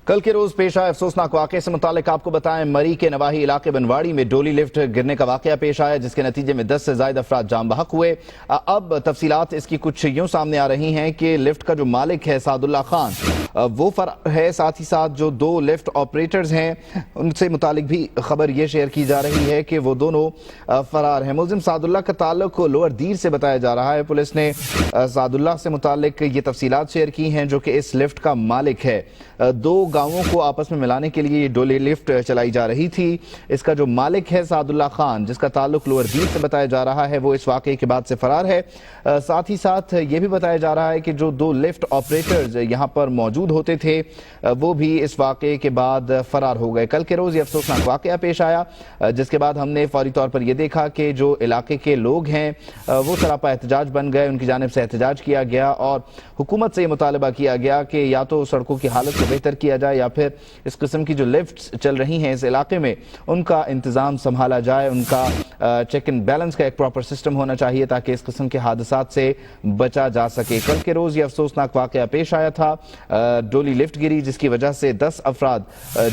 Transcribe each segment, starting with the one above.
کل کے روز پیش آئے افسوسناک واقعے سے متعلق آپ کو بتائیں، مری کے نواحی علاقے بنواڑی میں ڈولی لفٹ گرنے کا واقعہ پیش آیا، جس کے نتیجے میں 10 سے زائد افراد جاں بحق ہوئے۔ اب تفصیلات اس کی کچھ یوں سامنے آ رہی ہیں کہ لفٹ کا جو مالک ہے سعد اللہ خان وہ فرار ہے، ساتھ ہی ساتھ جو دو لفٹ آپریٹرز ہیں ان سے متعلق بھی خبر یہ شیئر کی جا رہی ہے کہ وہ دونوں فرار ہیں۔ ملزم سعد اللہ کا تعلق لوور دیر سے بتایا جا رہا ہے۔ پولیس نے سعد اللہ سے متعلق یہ تفصیلات شیئر کی ہیں جو کہ اس لفٹ کا مالک ہے۔ دو گاؤں کو آپس میں ملانے کے لیے یہ ڈولی لفٹ چلائی جا رہی تھی۔ اس کا جو مالک ہے سعد اللہ خان، جس کا تعلق لوور دیر سے بتایا جا رہا ہے، وہ اس واقعے کے بعد سے فرار ہے۔ ساتھ ہی ساتھ یہ بھی بتایا جا رہا ہے کہ جو دو لفٹ آپریٹرز یہاں پر موجود ہوتے تھے وہ بھی اس واقعے کے بعد فرار ہو گئے۔ کل کے روز یہ افسوسناک واقعہ پیش آیا، جس کے بعد ہم نے فوری طور پر یہ دیکھا کہ جو علاقے کے لوگ ہیں وہ سراپا احتجاج بن گئے، ان کی جانب سے احتجاج کیا گیا اور حکومت سے یہ مطالبہ کیا گیا کہ یا تو سڑکوں کی حالت کو بہتر کیا جائے یا پھر اس قسم کی جو لفٹس چل رہی ہیں اس علاقے میں ان کا انتظام سنبھالا جائے، ان کا چیک اینڈ بیلنس کا ایک پراپر سسٹم ہونا چاہیے تاکہ اس قسم کے حادثات سے بچا جا سکے۔ کل کے روز یہ افسوسناک واقعہ پیش آیا تھا، ڈولی لفٹ گری جس کی وجہ سے 10 افراد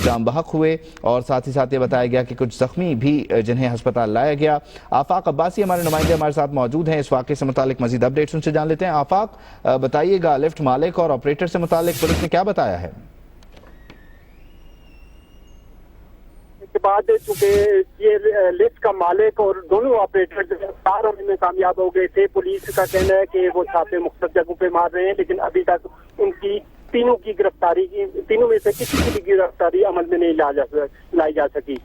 جاں بحق ہوئے اور ساتھ ہی ساتھ یہ بتایا گیا کہ کچھ زخمی بھی جنہیں ہسپتال لایا گیا۔ آفاق عباسی ہمارے نمائندے ہمارے ساتھ موجود ہیں، اس واقعے سے متعلق مزید اپڈیٹس ان سے جان لیتے ہیں۔ آفاق، بتائیے گا لفٹ مالک اور آپریٹر سے متعلق پولیس نے کیا بتایا ہے؟ کے بعد چونکہ یہ لفٹ کا مالک اور دونوں آپریٹر فرار ہونے میں کامیاب ہو گئے تھے، پولیس کا کہنا ہے کہ وہ چھاپے مختلف جگہوں پہ مار رہے ہیں، لیکن ابھی تک ان کی تینوں میں سے کسی کی بھی گرفتاری عمل میں نہیں لائی جا سکی۔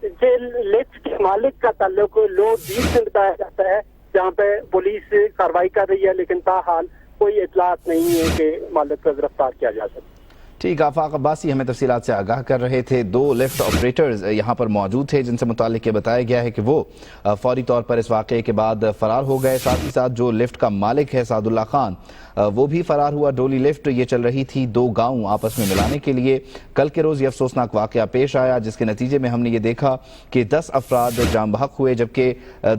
لفٹ کے مالک کا تعلق لوور دیر سے بتایا جاتا ہے، جہاں پہ پولیس کارروائی کر رہی ہے، لیکن تاحال کوئی اطلاعات نہیں ہے کہ مالک کو گرفتار کیا جا سکے۔ ٹھیک، آفاق عباسی ہمیں تفصیلات سے آگاہ کر رہے تھے۔ دو لفٹ آپریٹرز یہاں پر موجود تھے جن سے متعلق یہ بتایا گیا ہے کہ وہ فوری طور پر اس واقعے کے بعد فرار ہو گئے۔ ساتھ ہی ساتھ جو لفٹ کا مالک ہے سعد اللہ خان وہ بھی فرار ہوا۔ ڈولی لفٹ یہ چل رہی تھی دو گاؤں آپس میں ملانے کے لیے۔ کل کے روز یہ افسوسناک واقعہ پیش آیا جس کے نتیجے میں ہم نے یہ دیکھا کہ 10 افراد جاں بحق ہوئے جبکہ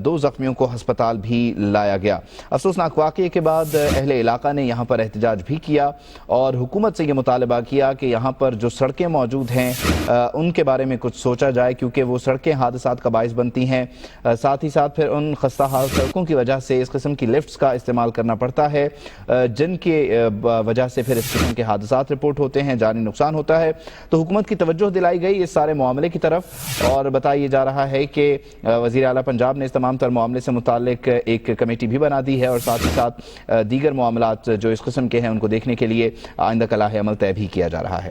2 زخمیوں کو ہسپتال بھی لایا گیا۔ افسوسناک واقعے کے بعد اہل علاقہ نے یہاں پر احتجاج بھی کیا اور حکومت سے یہ مطالبہ کیا کہ یہاں پر جو سڑکیں موجود ہیں ان کے بارے میں کچھ سوچا جائے، کیونکہ وہ سڑکیں حادثات کا باعث بنتی ہیں۔ ساتھ ہی ساتھ پھر ان خستہ حال سڑکوں کی وجہ سے اس قسم کی لفٹس کا استعمال کرنا پڑتا ہے، جن کے وجہ سے پھر اس قسم کے حادثات رپورٹ ہوتے ہیں، جانی نقصان ہوتا ہے۔ تو حکومت کی توجہ دلائی گئی اس سارے معاملے کی طرف اور بتایا جا رہا ہے کہ وزیر اعلیٰ پنجاب نے اس تمام تر معاملے سے متعلق ایک کمیٹی بھی بنا دی ہے اور ساتھ ہی ساتھ دیگر معاملات جو اس قسم کے ہیں ان کو دیکھنے کے لیے آئندہ کلائحہ عمل طے بھی کیا جا رہا ہے۔